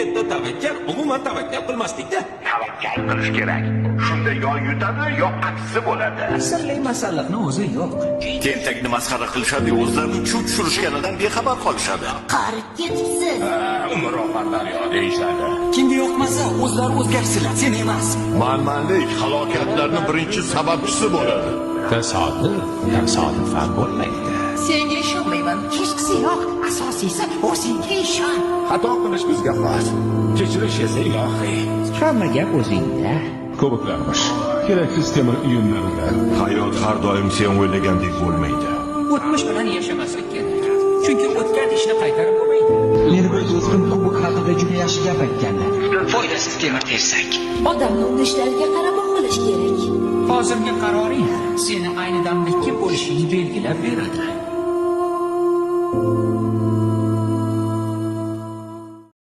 Erkakda tavakkal, umuman tavakkal qilmaslikda. Tavakkal qilish kerak. Shunda yo yutadi, yo aksi bo'ladi. Sirli masalliqni o'zi yo'q. Tentakni masxara qilishadi, o'zlarini chuv tushirishganidan bexabar qolishadi. Qarib ketibsiz. Umr oqarlar yo deyishadi. Kimga yoqmasa o'zlari o'zgarsinlar, sen emas. Manmanlik halokatlarning birinchi sababchisi bo'ladi. Tasodifan bo'lmaydi. Senga ishonmayman. Hechqisi yo'q. Asosiysi o'zingga ishon. Xato qilish bizga xos. Kechirish esa ilohiy. Hamma gap o'zingda. Ko'piklarmish. Keraksiz temir uyumlarida. Hayot har doim sen o'ylagandek bo'lmaydi. O'tmish bilan yashamaslik kerak. Chunki o'tgan ishni qaytarib bo'lmaydi. Meni bir do'stim kubok haqida juda yaxshi gap aytgandi. Foydasiz temir tersak. Odamni urishlariga qarab qilish kerak. Hozirgi qaroring seni ayni damda kim bo'lishingni belgilab beradi.